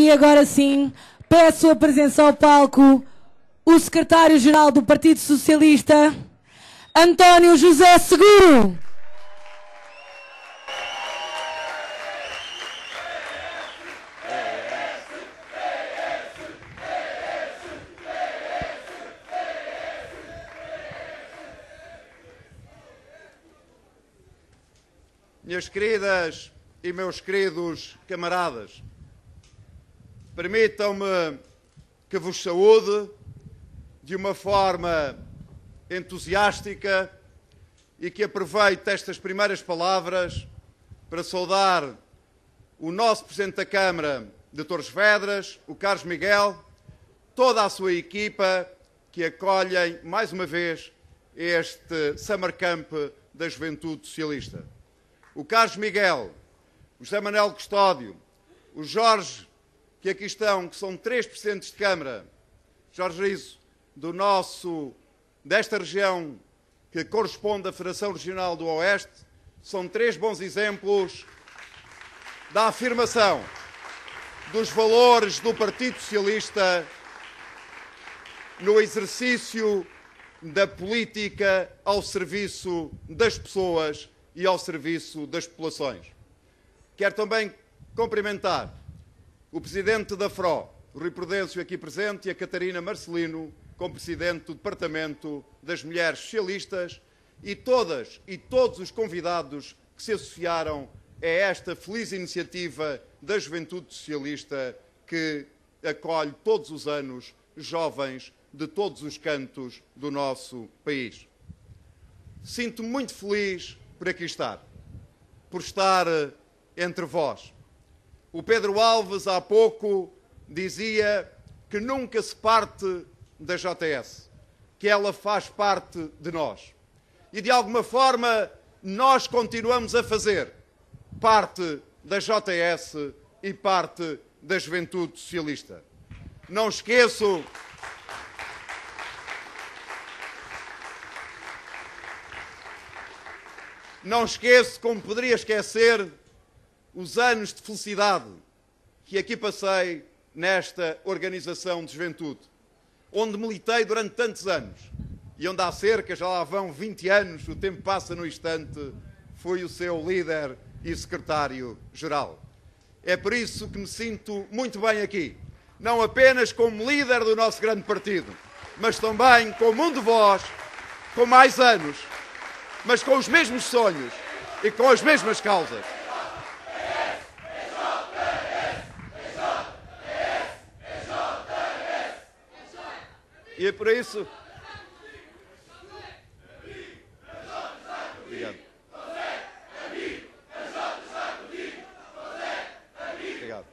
E agora sim, peço a presença ao palco o secretário-geral do Partido Socialista, António José Seguro. Minhas queridas e meus queridos camaradas, permitam-me que vos saúde de uma forma entusiástica e que aproveite estas primeiras palavras para saudar o nosso Presidente da Câmara de Torres Vedras, o Carlos Miguel, toda a sua equipa que acolhem mais uma vez este Summer Camp da Juventude Socialista. O Carlos Miguel, o José Manuel Custódio, o Jorge, que aqui estão, que são 3 presidentes de Câmara, Jorge Riso, desta região que corresponde à Federação Regional do Oeste, são 3 bons exemplos da afirmação dos valores do Partido Socialista no exercício da política ao serviço das pessoas e ao serviço das populações. Quero também cumprimentar o Presidente da FRO, o Rui Prudêncio aqui presente, e a Catarina Marcelino, como Presidente do Departamento das Mulheres Socialistas, e todas e todos os convidados que se associaram a esta feliz iniciativa da Juventude Socialista que acolhe todos os anos jovens de todos os cantos do nosso país. Sinto-me muito feliz por aqui estar, por estar entre vós. O Pedro Alves há pouco dizia que nunca se parte da JS, que ela faz parte de nós. E de alguma forma nós continuamos a fazer parte da JS e parte da Juventude Socialista. Não esqueço como poderia esquecer os anos de felicidade que aqui passei nesta organização de juventude, onde militei durante tantos anos e onde há cerca, já lá vão 20 anos, o tempo passa no instante, fui o seu líder e secretário-geral. É por isso que me sinto muito bem aqui, não apenas como líder do nosso grande partido, mas também como um de vós, com mais anos, mas com os mesmos sonhos e com as mesmas causas. E é por isso... Obrigado. Obrigado.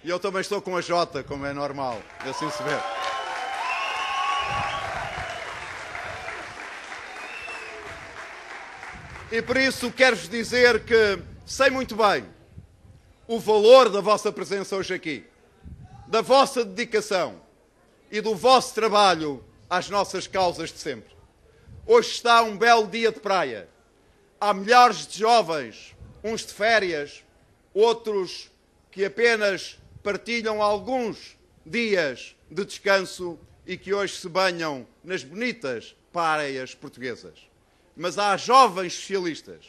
E eu também estou com a Jota, como é normal, assim se vê. E por isso quero-vos dizer que sei muito bem o valor da vossa presença hoje aqui, da vossa dedicação e do vosso trabalho às nossas causas de sempre. Hoje está um belo dia de praia. Há milhares de jovens, uns de férias, outros que apenas partilham alguns dias de descanso e que hoje se banham nas bonitas praias portuguesas. Mas há jovens socialistas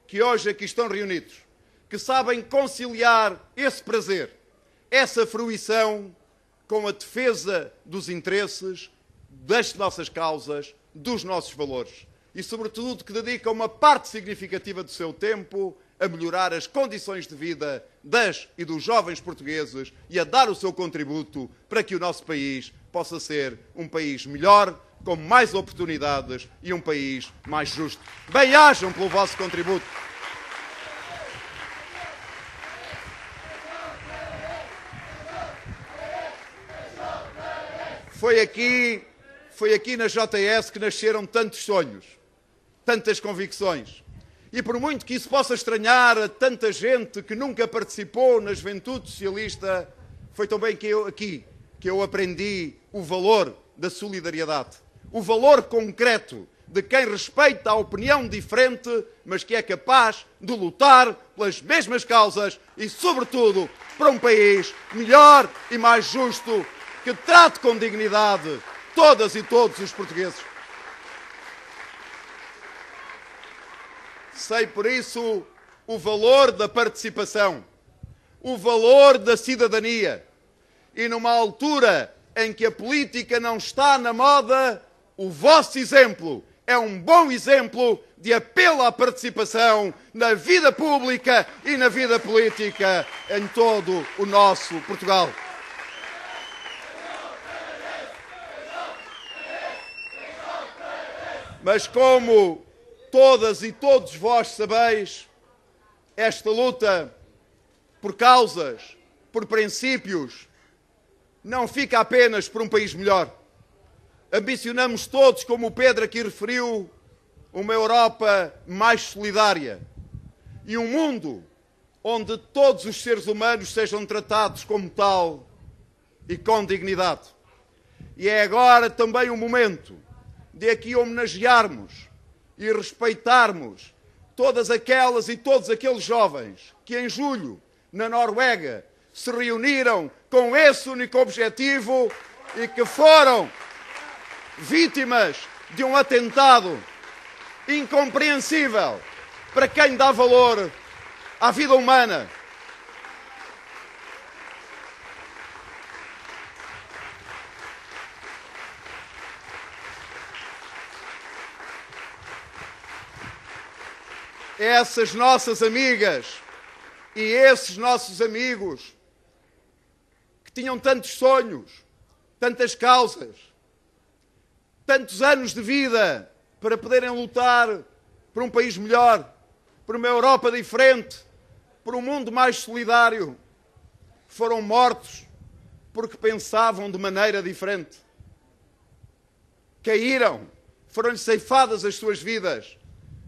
que hoje aqui estão reunidos, que sabem conciliar esse prazer, essa fruição com a defesa dos interesses, das nossas causas, dos nossos valores. E, sobretudo, que dedicam uma parte significativa do seu tempo a melhorar as condições de vida das e dos jovens portugueses e a dar o seu contributo para que o nosso país possa ser um país melhor, com mais oportunidades e um país mais justo. Bem-ajam pelo vosso contributo. Foi aqui na JS que nasceram tantos sonhos, tantas convicções. E por muito que isso possa estranhar a tanta gente que nunca participou na Juventude Socialista, foi também que eu aprendi o valor da solidariedade. O valor concreto de quem respeita a opinião diferente, mas que é capaz de lutar pelas mesmas causas e, sobretudo, para um país melhor e mais justo, que trate com dignidade todas e todos os portugueses. Sei por isso o valor da participação, o valor da cidadania. E numa altura em que a política não está na moda, o vosso exemplo é um bom exemplo de apelo à participação na vida pública e na vida política em todo o nosso Portugal. Mas como todas e todos vós sabeis, esta luta por causas, por princípios, não fica apenas por um país melhor. Ambicionamos todos, como o Pedro aqui referiu, uma Europa mais solidária e um mundo onde todos os seres humanos sejam tratados como tal e com dignidade. E é agora também o momento de aqui homenagearmos e respeitarmos todas aquelas e todos aqueles jovens que em julho, na Noruega, se reuniram com esse único objetivo e que foram vítimas de um atentado incompreensível para quem dá valor à vida humana. Essas nossas amigas e esses nossos amigos que tinham tantos sonhos, tantas causas, tantos anos de vida para poderem lutar por um país melhor, por uma Europa diferente, por um mundo mais solidário, foram mortos porque pensavam de maneira diferente. Caíram, foram-lhes ceifadas as suas vidas,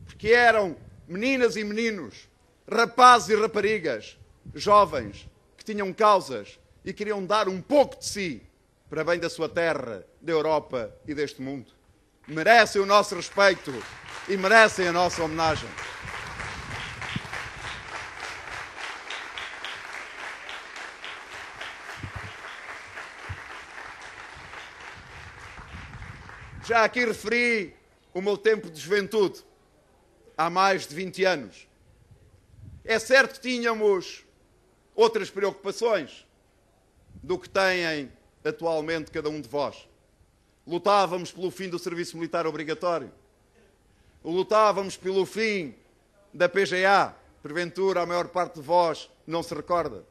porque eram meninas e meninos, rapazes e raparigas, jovens, que tinham causas e queriam dar um pouco de si para bem da sua terra, da Europa e deste mundo. Merecem o nosso respeito e merecem a nossa homenagem. Já aqui referi o meu tempo de juventude, há mais de 20 anos. É certo que tínhamos outras preocupações do que têm atualmente cada um de vós. Lutávamos pelo fim do serviço militar obrigatório. Lutávamos pelo fim da PGA. Porventura, a maior parte de vós não se recorda.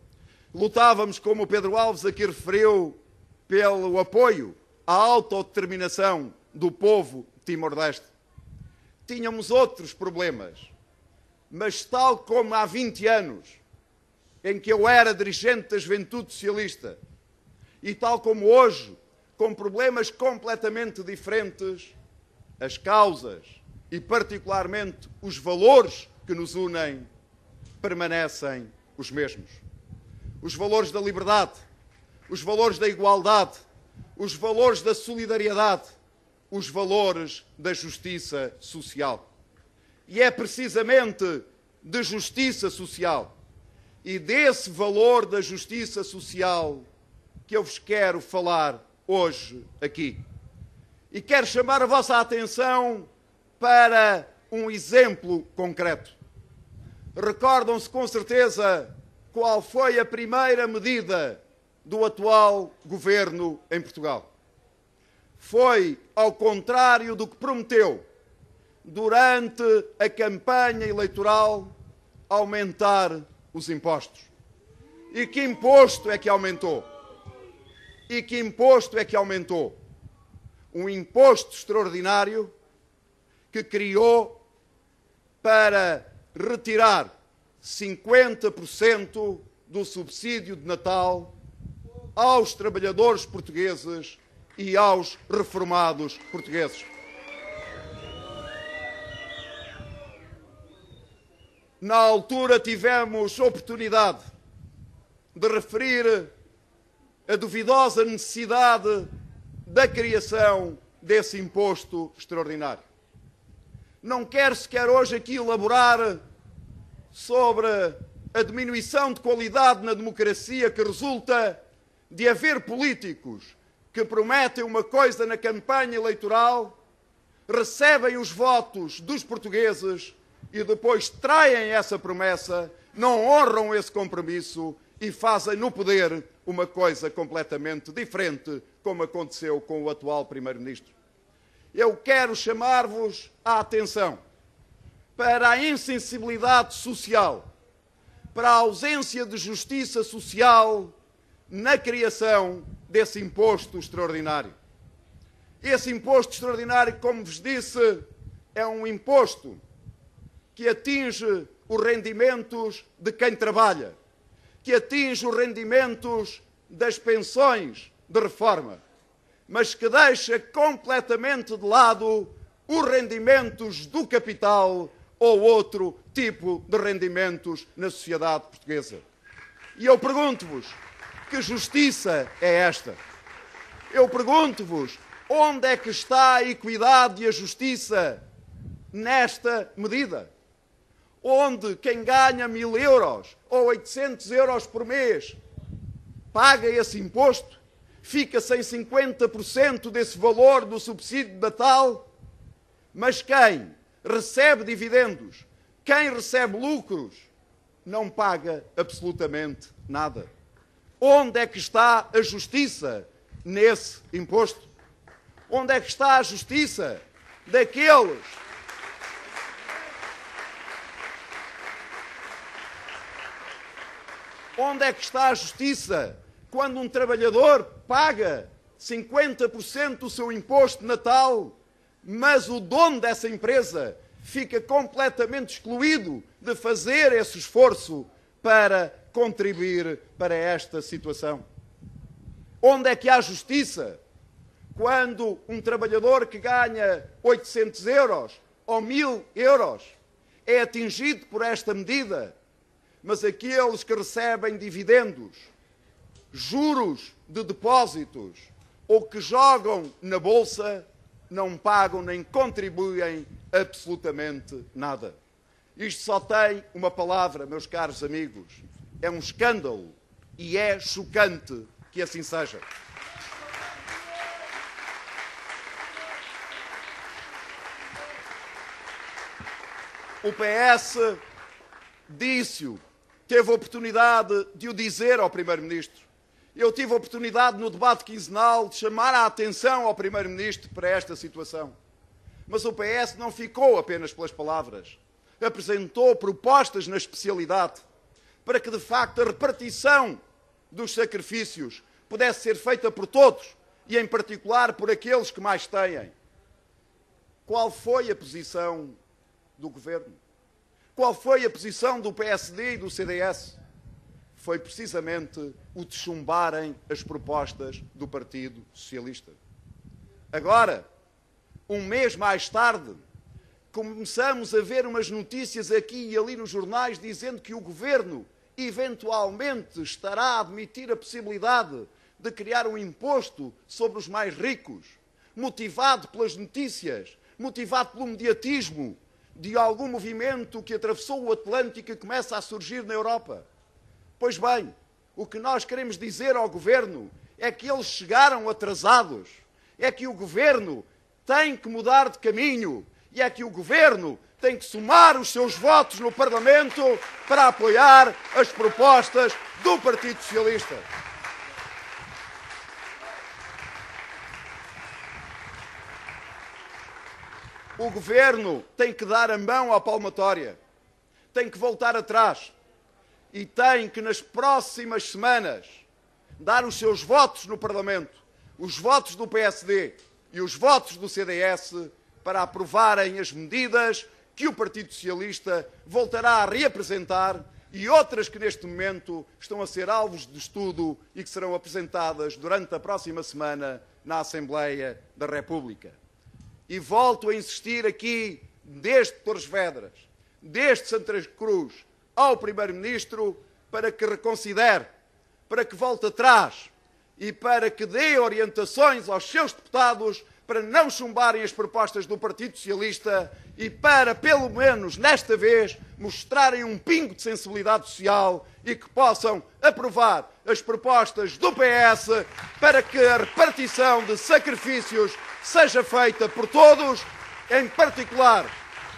Lutávamos, como o Pedro Alves aqui referiu, pelo apoio à autodeterminação do povo de Timor-Leste. Tínhamos outros problemas, mas tal como há 20 anos, em que eu era dirigente da Juventude Socialista, e tal como hoje, com problemas completamente diferentes, as causas e particularmente os valores que nos unem permanecem os mesmos. Os valores da liberdade, os valores da igualdade, os valores da solidariedade, os valores da justiça social. E é precisamente de justiça social e desse valor da justiça social que eu vos quero falar hoje aqui. E quero chamar a vossa atenção para um exemplo concreto. Recordam-se com certeza qual foi a primeira medida do atual governo em Portugal. Foi, ao contrário do que prometeu, durante a campanha eleitoral, aumentar os impostos. E que imposto é que aumentou? E que imposto é que aumentou? Um imposto extraordinário que criou para retirar 50% do subsídio de Natal aos trabalhadores portugueses e aos reformados portugueses. Na altura tivemos oportunidade de referir a duvidosa necessidade da criação desse imposto extraordinário. Não quero sequer hoje aqui elaborar sobre a diminuição de qualidade na democracia que resulta de haver políticos que prometem uma coisa na campanha eleitoral, recebem os votos dos portugueses e depois traem essa promessa, não honram esse compromisso e fazem no poder uma coisa completamente diferente, como aconteceu com o atual Primeiro-Ministro. Eu quero chamar-vos a atenção para a insensibilidade social, para a ausência de justiça social na criação desse imposto extraordinário. Esse imposto extraordinário, como vos disse, é um imposto que atinge os rendimentos de quem trabalha, que atinge os rendimentos das pensões de reforma, mas que deixa completamente de lado os rendimentos do capital ou outro tipo de rendimentos na sociedade portuguesa. E eu pergunto-vos, que justiça é esta? Eu pergunto-vos, onde é que está a equidade e a justiça nesta medida? Onde quem ganha 1.000 euros ou 800 euros por mês paga esse imposto, fica sem 50% desse valor do subsídio de Natal, mas quem recebe dividendos, quem recebe lucros, não paga absolutamente nada. Onde é que está a justiça nesse imposto? Onde é que está a justiça daqueles Onde é que está a justiça quando um trabalhador paga 50% do seu imposto de Natal, mas o dono dessa empresa fica completamente excluído de fazer esse esforço para contribuir para esta situação? Onde é que há justiça quando um trabalhador que ganha 800 euros ou 1.000 euros é atingido por esta medida, mas aqueles que recebem dividendos, juros de depósitos ou que jogam na bolsa não pagam nem contribuem absolutamente nada? Isto só tem uma palavra, meus caros amigos: é um escândalo, e é chocante que assim seja. O PS disse-o, teve a oportunidade de o dizer ao Primeiro-Ministro. Eu tive a oportunidade no debate quinzenal de chamar a atenção ao Primeiro-Ministro para esta situação. Mas o PS não ficou apenas pelas palavras. Apresentou propostas na especialidade para que, de facto, a repartição dos sacrifícios pudesse ser feita por todos e, em particular, por aqueles que mais têm. Qual foi a posição do Governo? Qual foi a posição do PSD e do CDS? Foi precisamente o de chumbarem as propostas do Partido Socialista. Agora, um mês mais tarde, começamos a ver umas notícias aqui e ali nos jornais dizendo que o Governo eventualmente estará a admitir a possibilidade de criar um imposto sobre os mais ricos, motivado pelas notícias, motivado pelo mediatismo de algum movimento que atravessou o Atlântico e começa a surgir na Europa. Pois bem, o que nós queremos dizer ao Governo é que eles chegaram atrasados, é que o Governo tem que mudar de caminho e é que o Governo tem que somar os seus votos no Parlamento para apoiar as propostas do Partido Socialista. O Governo tem que dar a mão à palmatória, tem que voltar atrás e tem que, nas próximas semanas, dar os seus votos no Parlamento, os votos do PSD e os votos do CDS, para aprovarem as medidas que o Partido Socialista voltará a reapresentar e outras que neste momento estão a ser alvos de estudo e que serão apresentadas durante a próxima semana na Assembleia da República. E volto a insistir aqui, desde Torres Vedras, desde Santa Cruz, ao Primeiro-Ministro, para que reconsidere, para que volte atrás e para que dê orientações aos seus deputados para não chumbarem as propostas do Partido Socialista e para, pelo menos nesta vez, mostrarem um pingo de sensibilidade social e que possam aprovar as propostas do PS para que a repartição de sacrifícios seja feita por todos, em particular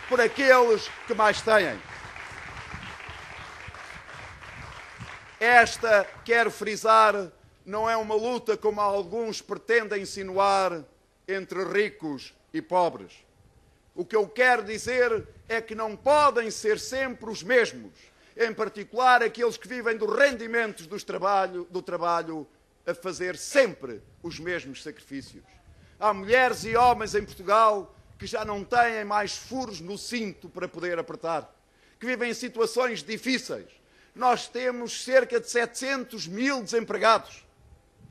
por aqueles que mais têm. Esta, quero frisar, não é uma luta como alguns pretendem insinuar entre ricos e pobres. O que eu quero dizer é que não podem ser sempre os mesmos, em particular aqueles que vivem dos rendimentos do trabalho, a fazer sempre os mesmos sacrifícios. Há mulheres e homens em Portugal que já não têm mais furos no cinto para poder apertar, que vivem em situações difíceis. Nós temos cerca de 700 mil desempregados.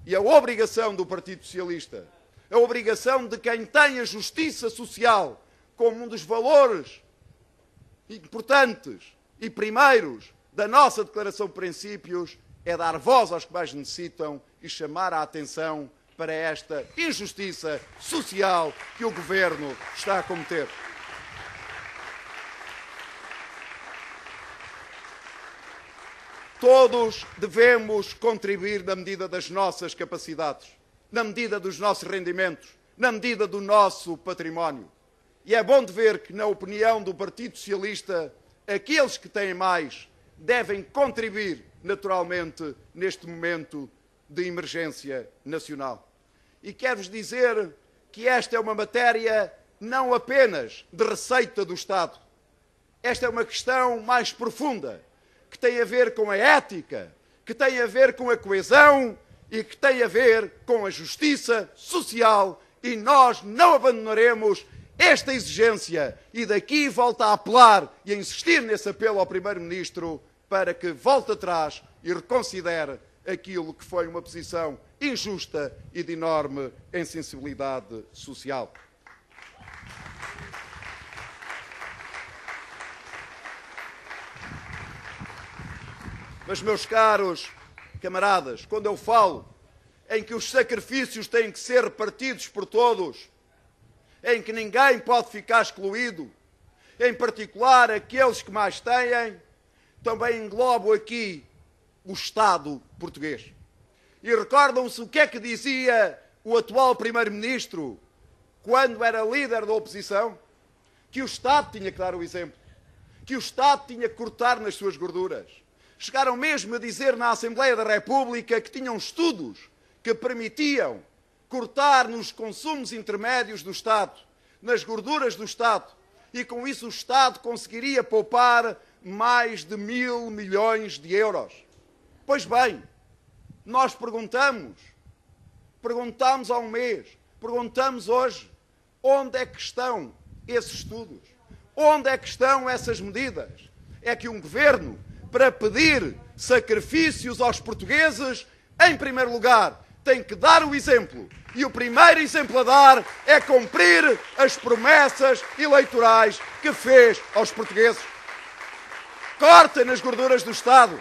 E a obrigação do Partido Socialista, a obrigação de quem tem a justiça social como um dos valores importantes e primeiros da nossa Declaração de Princípios, é dar voz aos que mais necessitam e chamar a atenção para esta injustiça social que o Governo está a cometer. Todos devemos contribuir na medida das nossas capacidades, na medida dos nossos rendimentos, na medida do nosso património. E é bom de ver que, na opinião do Partido Socialista, aqueles que têm mais devem contribuir naturalmente neste momento de emergência nacional. E quero-vos dizer que esta é uma matéria não apenas de receita do Estado. Esta é uma questão mais profunda, que tem a ver com a ética, que tem a ver com a coesão e que tem a ver com a justiça social, e nós não abandonaremos esta exigência e daqui volto a apelar e a insistir nesse apelo ao Primeiro-Ministro para que volte atrás e reconsidere aquilo que foi uma posição injusta e de enorme insensibilidade social. Mas, meus caros camaradas, quando eu falo em que os sacrifícios têm que ser repartidos por todos, em que ninguém pode ficar excluído, em particular aqueles que mais têm, também englobo aqui o Estado português. E recordam-se o que é que dizia o atual Primeiro-Ministro quando era líder da oposição? Que o Estado tinha que dar o exemplo, que o Estado tinha que cortar nas suas gorduras. Chegaram mesmo a dizer na Assembleia da República que tinham estudos que permitiam cortar nos consumos intermédios do Estado, nas gorduras do Estado, e com isso o Estado conseguiria poupar mais de 1.000 milhões de euros. Pois bem, nós perguntamos há um mês, perguntamos hoje, onde é que estão esses estudos? Onde é que estão essas medidas? É que um governo, para pedir sacrifícios aos portugueses, em primeiro lugar, tem que dar o exemplo. E o primeiro exemplo a dar é cumprir as promessas eleitorais que fez aos portugueses. Cortem nas gorduras do Estado.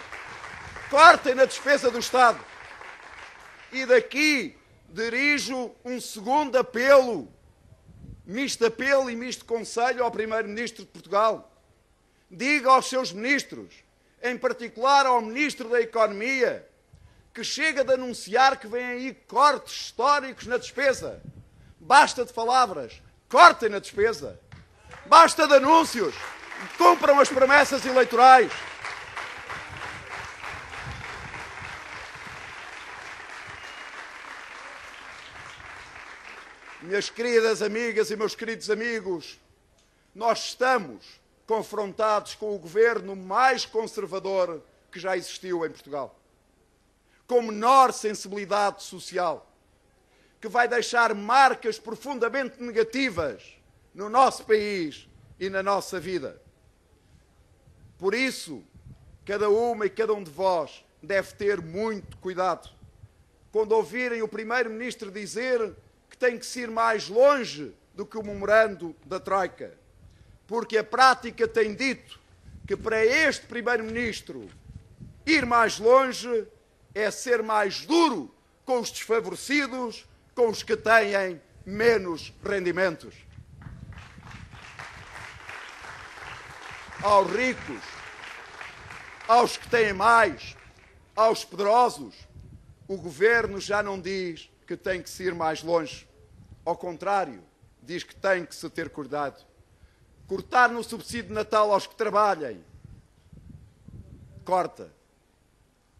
Cortem na despesa do Estado. E daqui dirijo um segundo apelo, misto apelo e misto conselho ao Primeiro-Ministro de Portugal. Diga aos seus ministros, em particular ao Ministro da Economia, que chega de anunciar que vêm aí cortes históricos na despesa. Basta de palavras, cortem na despesa. Basta de anúncios, cumpram as promessas eleitorais. Minhas queridas amigas e meus queridos amigos, nós estamos confrontados com o governo mais conservador que já existiu em Portugal, com menor sensibilidade social, que vai deixar marcas profundamente negativas no nosso país e na nossa vida. Por isso, cada uma e cada um de vós deve ter muito cuidado quando ouvirem o Primeiro-Ministro dizer que tem que se ir mais longe do que o memorando da Troika, porque a prática tem dito que para este Primeiro-Ministro ir mais longe é ser mais duro com os desfavorecidos, com os que têm menos rendimentos. Aos ricos, aos que têm mais, aos poderosos, o Governo já não diz que tem que se ir mais longe. Ao contrário, diz que tem que se ter cuidado. Cortar no subsídio de Natal aos que trabalhem. Corta.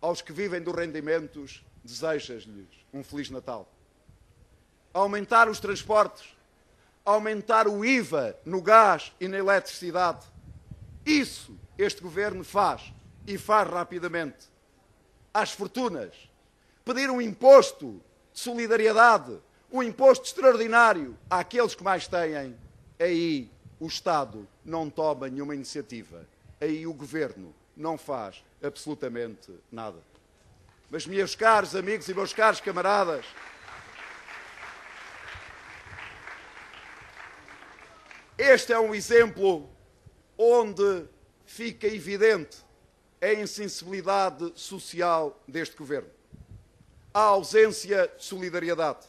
Aos que vivem dos rendimentos, desejas-lhes um Feliz Natal. Aumentar os transportes. Aumentar o IVA no gás e na eletricidade. Isso este Governo faz, e faz rapidamente. Às fortunas. Pedir um imposto de solidariedade, um imposto extraordinário àqueles que mais têm. Aí o Estado não toma nenhuma iniciativa. Aí o Governo não faz absolutamente nada. Mas, meus caros amigos e meus caros camaradas, este é um exemplo onde fica evidente a insensibilidade social deste Governo. A ausência de solidariedade.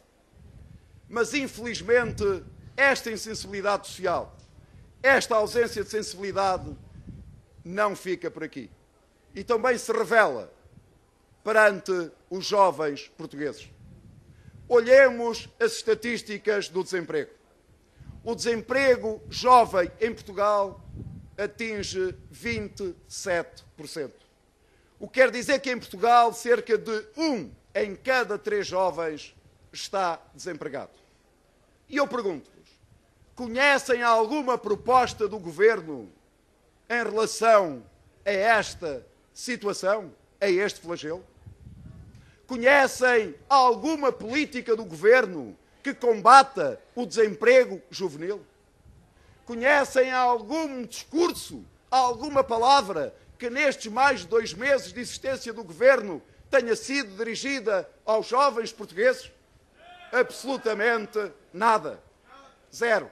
Mas, infelizmente, esta insensibilidade social, esta ausência de sensibilidade, não fica por aqui. E também se revela perante os jovens portugueses. Olhemos as estatísticas do desemprego. O desemprego jovem em Portugal atinge 27%. O que quer dizer que em Portugal cerca de 1 em cada 3 jovens está desempregado. E eu pergunto-vos, conhecem alguma proposta do Governo em relação a esta situação, a este flagelo? Conhecem alguma política do Governo que combata o desemprego juvenil? Conhecem algum discurso, alguma palavra que nestes mais de 2 meses de existência do Governo tenha sido dirigida aos jovens portugueses? Absolutamente nada. Zero.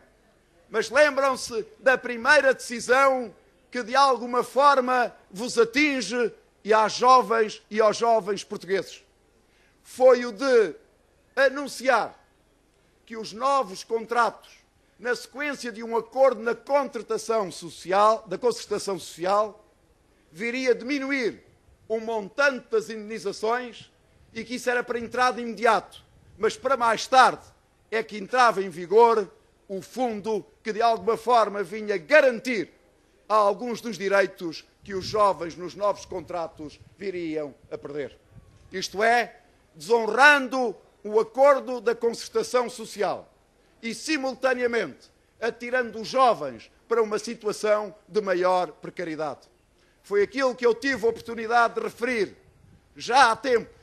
Mas lembram-se da primeira decisão que de alguma forma vos atinge e aos jovens portugueses. Foi o de anunciar que os novos contratos, na sequência de um acordo na concertação social, viria a diminuir o montante das indenizações e que isso era para entrada imediato, mas para mais tarde é que entrava em vigor o fundo que de alguma forma vinha garantir a alguns dos direitos que os jovens nos novos contratos viriam a perder. Isto é, desonrando o acordo da concertação social e, simultaneamente, atirando os jovens para uma situação de maior precariedade. Foi aquilo que eu tive a oportunidade de referir já há tempos.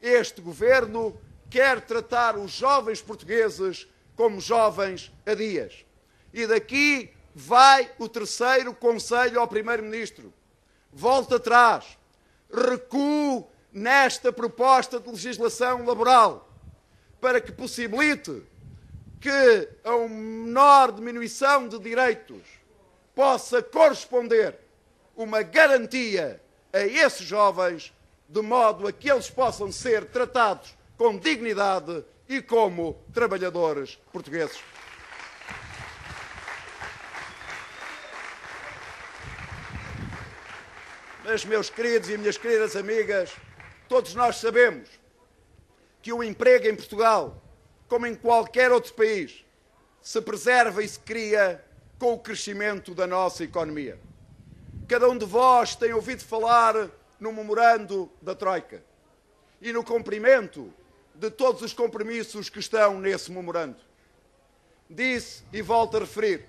Este Governo quer tratar os jovens portugueses como jovens a dias. E daqui vai o terceiro conselho ao Primeiro-Ministro. Volte atrás. Recue nesta proposta de legislação laboral para que possibilite que a menor diminuição de direitos possa corresponder uma garantia a esses jovens, de modo a que eles possam ser tratados com dignidade e como trabalhadores portugueses. Mas, meus queridos e minhas queridas amigas, todos nós sabemos que o emprego em Portugal, como em qualquer outro país, se preserva e se cria com o crescimento da nossa economia. Cada um de vós tem ouvido falar no memorando da Troika e no cumprimento de todos os compromissos que estão nesse memorando. Disse e volto a referir,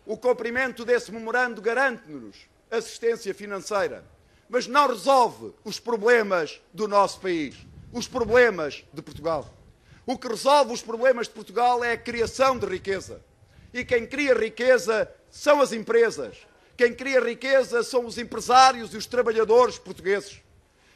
o cumprimento desse memorando garante-nos assistência financeira, mas não resolve os problemas do nosso país, os problemas de Portugal. O que resolve os problemas de Portugal é a criação de riqueza. E quem cria riqueza são as empresas. Quem cria riqueza são os empresários e os trabalhadores portugueses.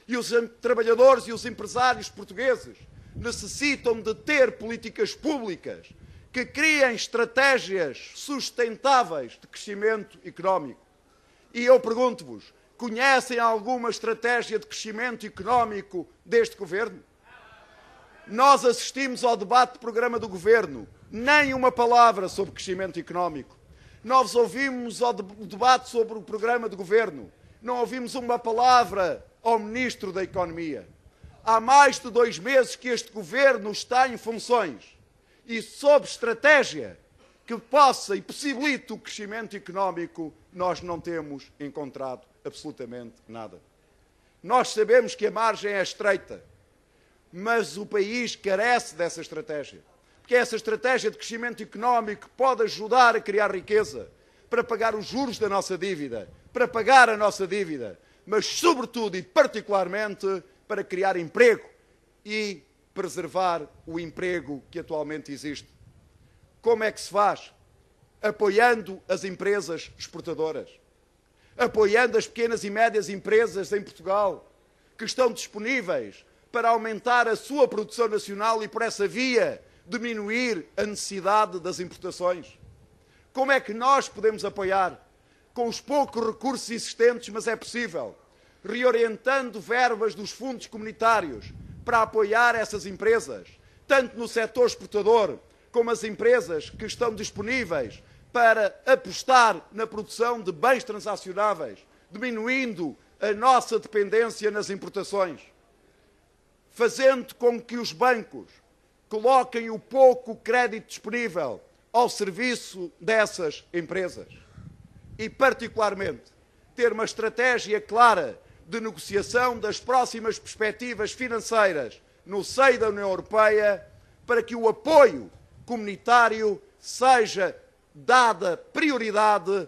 E os trabalhadores e os empresários portugueses necessitam de ter políticas públicas que criem estratégias sustentáveis de crescimento económico. E eu pergunto-vos, conhecem alguma estratégia de crescimento económico deste Governo? Nós assistimos ao debate do programa do Governo, nem uma palavra sobre crescimento económico. Nós ouvimos o debate sobre o programa do Governo, não ouvimos uma palavra ao Ministro da Economia. Há mais de 2 meses que este Governo está em funções e sob estratégia que possa e possibilite o crescimento económico, nós não temos encontrado absolutamente nada. Nós sabemos que a margem é estreita, mas o país carece dessa estratégia. Porque essa estratégia de crescimento económico pode ajudar a criar riqueza para pagar os juros da nossa dívida, para pagar a nossa dívida, mas sobretudo e particularmente para criar emprego e preservar o emprego que atualmente existe. Como é que se faz? Apoiando as empresas exportadoras, apoiando as pequenas e médias empresas em Portugal, que estão disponíveis para aumentar a sua produção nacional e, por essa via, diminuir a necessidade das importações. Como é que nós podemos apoiar? Com os poucos recursos existentes, mas é possível, reorientando verbas dos fundos comunitários para apoiar essas empresas, tanto no setor exportador, como as empresas que estão disponíveis para apostar na produção de bens transacionáveis, diminuindo a nossa dependência nas importações, fazendo com que os bancos coloquem o pouco crédito disponível ao serviço dessas empresas e, particularmente, ter uma estratégia clara de negociação das próximas perspectivas financeiras no seio da União Europeia para que o apoio comunitário seja dada prioridade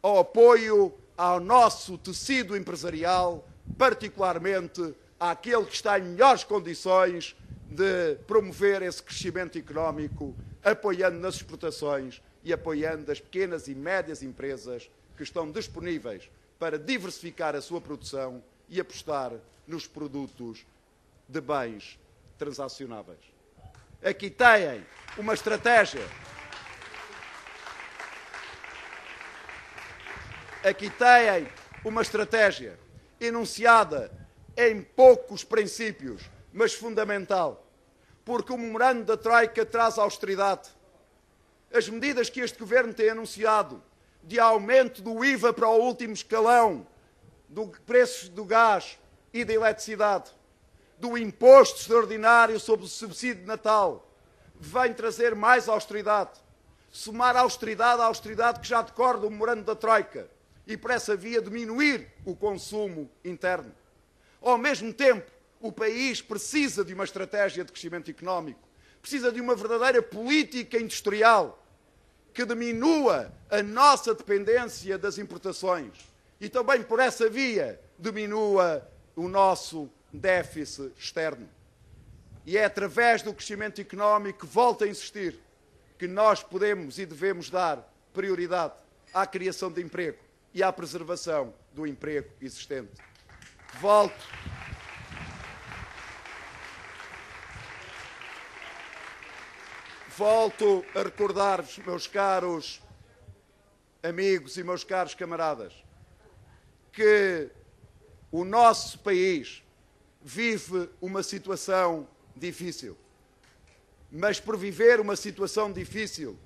ao apoio ao nosso tecido empresarial, particularmente àquele que está em melhores condições de promover esse crescimento económico, apoiando nas exportações e apoiando as pequenas e médias empresas que estão disponíveis para diversificar a sua produção e apostar nos produtos de bens transacionáveis. Aqui têm uma estratégia. Aqui têm uma estratégia enunciada em poucos princípios, mas fundamental, porque o memorando da Troika traz austeridade. As medidas que este Governo tem anunciado de aumento do IVA para o último escalão, do preços do gás e da eletricidade, do imposto extraordinário sobre o subsídio de Natal, vem trazer mais austeridade. Somar a austeridade que já decorre do memorando da Troika e, por essa via, diminuir o consumo interno. Ao mesmo tempo, o país precisa de uma estratégia de crescimento económico, precisa de uma verdadeira política industrial que diminua a nossa dependência das importações e também, por essa via, diminua o nosso déficit externo. E é através do crescimento económico, que volto a insistir, que nós podemos e devemos dar prioridade à criação de emprego e à preservação do emprego existente. Volto a recordar-vos, meus caros amigos e meus caros camaradas, que o nosso país vive uma situação difícil. Mas por viver uma situação difícil,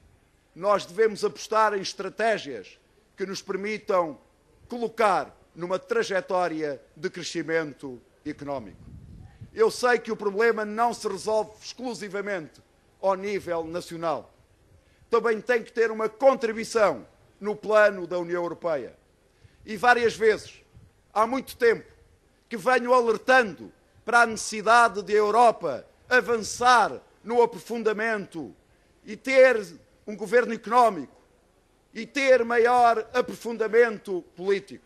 nós devemos apostar em estratégias que nos permitam colocar numa trajetória de crescimento económico. Eu sei que o problema não se resolve exclusivamente ao nível nacional. Também tem que ter uma contribuição no plano da União Europeia. E várias vezes, há muito tempo, que venho alertando para a necessidade de a Europa avançar no aprofundamento e ter um governo económico e ter maior aprofundamento político.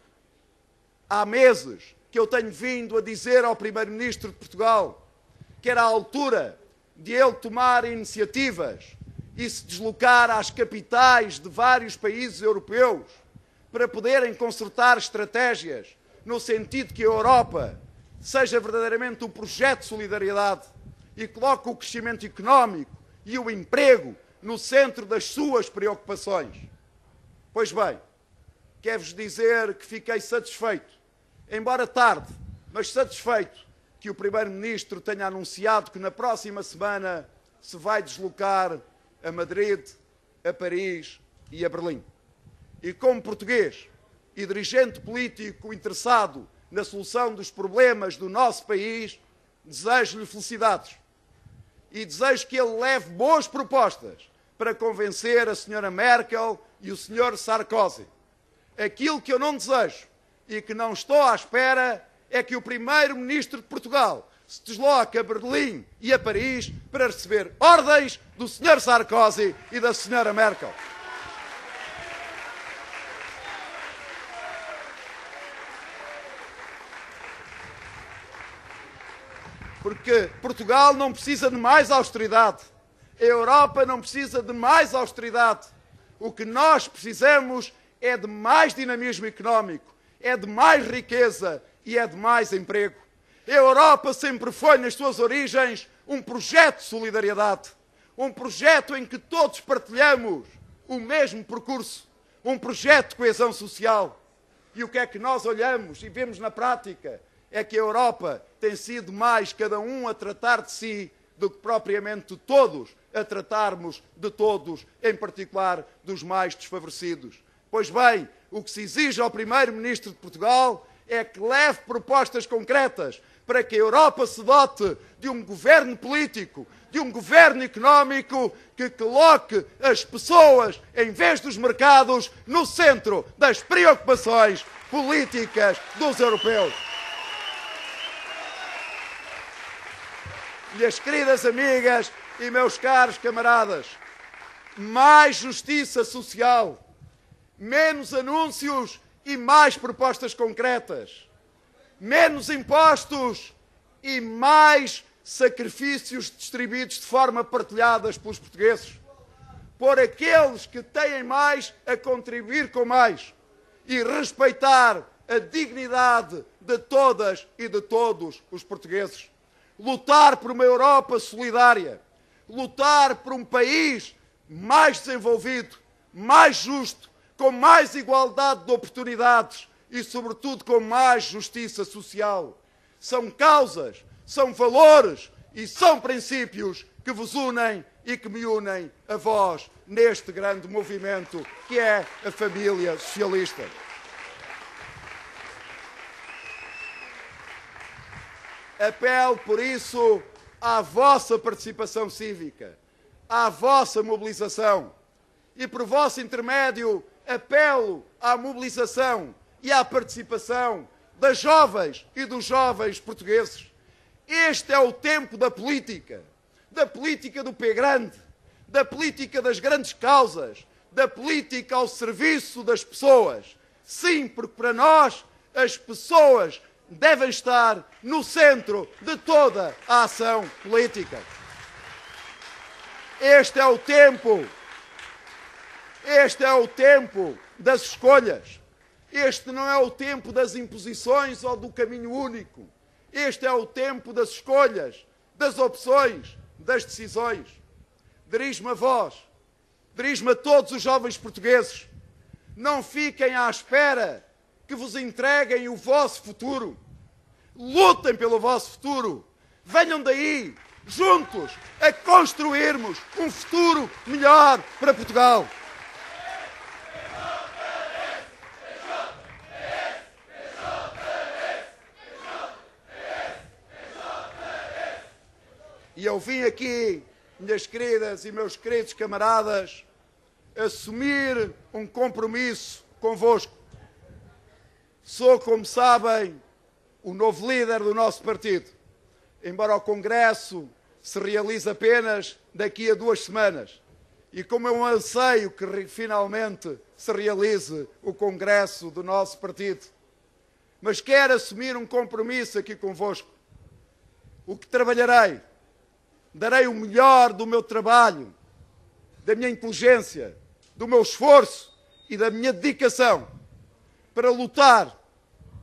Há meses que eu tenho vindo a dizer ao Primeiro-Ministro de Portugal que era a altura de ele tomar iniciativas e se deslocar às capitais de vários países europeus para poderem concertar estratégias no sentido que a Europa seja verdadeiramente um projeto de solidariedade e coloque o crescimento económico e o emprego no centro das suas preocupações. Pois bem, quero-vos dizer que fiquei satisfeito, embora tarde, mas satisfeito, que o Primeiro-Ministro tenha anunciado que na próxima semana se vai deslocar a Madrid, a Paris e a Berlim. E como português e dirigente político interessado na solução dos problemas do nosso país, desejo-lhe felicidades e desejo que ele leve boas propostas para convencer a Sra. Merkel e o Sr. Sarkozy. Aquilo que eu não desejo e que não estou à espera é que o Primeiro-Ministro de Portugal se desloque a Berlim e a Paris para receber ordens do Sr. Sarkozy e da Sra. Merkel. Porque Portugal não precisa de mais austeridade. A Europa não precisa de mais austeridade. O que nós precisamos é de mais dinamismo económico, é de mais riqueza e é de mais emprego. A Europa sempre foi, nas suas origens, um projeto de solidariedade. Um projeto em que todos partilhamos o mesmo percurso. Um projeto de coesão social. E o que é que nós olhamos e vemos na prática? É que a Europa tem sido mais cada um a tratar de si do que propriamente todos a tratarmos de todos, em particular dos mais desfavorecidos. Pois bem, o que se exige ao Primeiro-Ministro de Portugal é que leve propostas concretas para que a Europa se dote de um governo político, de um governo económico que coloque as pessoas, em vez dos mercados, no centro das preocupações políticas dos europeus. Minhas queridas amigas e meus caros camaradas, mais justiça social, menos anúncios e mais propostas concretas, menos impostos e mais sacrifícios distribuídos de forma partilhada pelos portugueses, pôr aqueles que têm mais a contribuir com mais e respeitar a dignidade de todas e de todos os portugueses. Lutar por uma Europa solidária, lutar por um país mais desenvolvido, mais justo, com mais igualdade de oportunidades e, sobretudo, com mais justiça social. São causas, são valores e são princípios que vos unem e que me unem a vós neste grande movimento que é a família socialista. Apelo, por isso, à vossa participação cívica, à vossa mobilização e, por vosso intermédio, apelo à mobilização e à participação das jovens e dos jovens portugueses. Este é o tempo da política do pé grande, da política das grandes causas, da política ao serviço das pessoas. Sim, porque para nós as pessoas devem estar no centro de toda a ação política. Este é o tempo das escolhas. Este não é o tempo das imposições ou do caminho único. Este é o tempo das escolhas, das opções, das decisões. Dirijo-me a vós, dirijo-me a todos os jovens portugueses. Não fiquem à espera que vos entreguem o vosso futuro. Lutem pelo vosso futuro. Venham daí, juntos, a construirmos um futuro melhor para Portugal. E eu vim aqui, minhas queridas e meus queridos camaradas, assumir um compromisso convosco. Sou, como sabem, o novo líder do nosso partido, embora o Congresso se realize apenas daqui a 2 semanas. E como é um anseio que finalmente se realize o Congresso do nosso partido. Mas quero assumir um compromisso aqui convosco. O que trabalharei, darei o melhor do meu trabalho, da minha inteligência, do meu esforço e da minha dedicação para lutar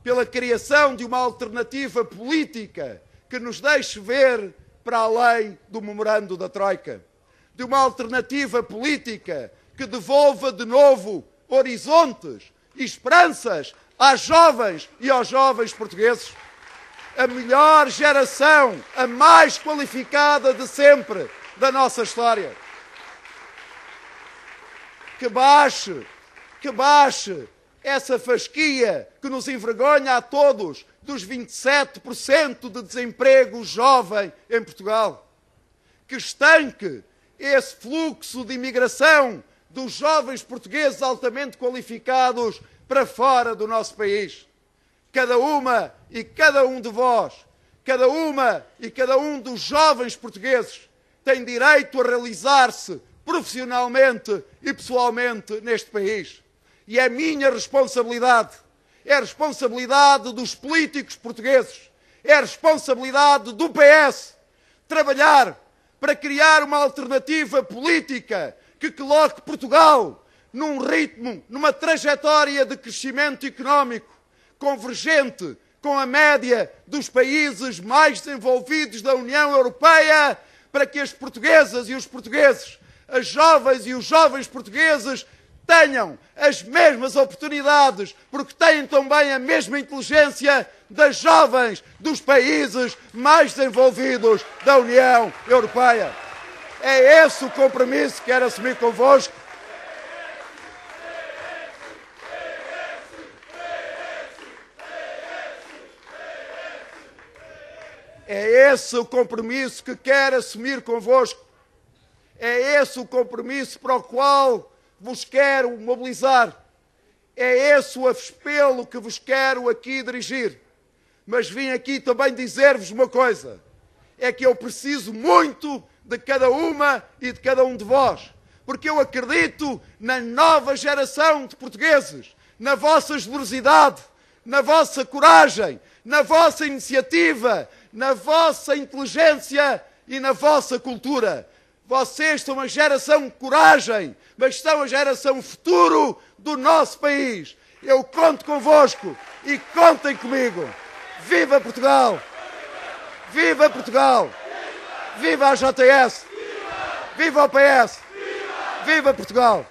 pela criação de uma alternativa política que nos deixe ver para além do memorando da Troika. De uma alternativa política que devolva de novo horizontes e esperanças às jovens e aos jovens portugueses. a melhor geração, a mais qualificada de sempre da nossa história. Que baixe essa fasquia que nos envergonha a todos dos 27% de desemprego jovem em Portugal. Que estanque esse fluxo de imigração dos jovens portugueses altamente qualificados para fora do nosso país. Cada uma e cada um de vós, cada uma e cada um dos jovens portugueses tem direito a realizar-se profissionalmente e pessoalmente neste país. E é minha responsabilidade, é a responsabilidade dos políticos portugueses, é a responsabilidade do PS trabalhar para criar uma alternativa política que coloque Portugal num ritmo, numa trajetória de crescimento económico convergente com a média dos países mais desenvolvidos da União Europeia, para que as portuguesas e os portugueses, as jovens e os jovens portugueses tenham as mesmas oportunidades, porque têm também a mesma inteligência das jovens dos países mais desenvolvidos da União Europeia. É esse o compromisso que quero assumir convosco. É esse o compromisso que quero assumir convosco. É esse o compromisso para o qual vos quero mobilizar. É esse o apelo que vos quero aqui dirigir. Mas vim aqui também dizer-vos uma coisa. É que eu preciso muito de cada uma e de cada um de vós. Porque eu acredito na nova geração de portugueses, na vossa generosidade, na vossa coragem, na vossa iniciativa, na vossa inteligência e na vossa cultura. Vocês são a geração de coragem, mas são a geração futuro do nosso país. Eu conto convosco e contem comigo. Viva Portugal! Viva Portugal! Viva a JS! Viva o PS! Viva Portugal!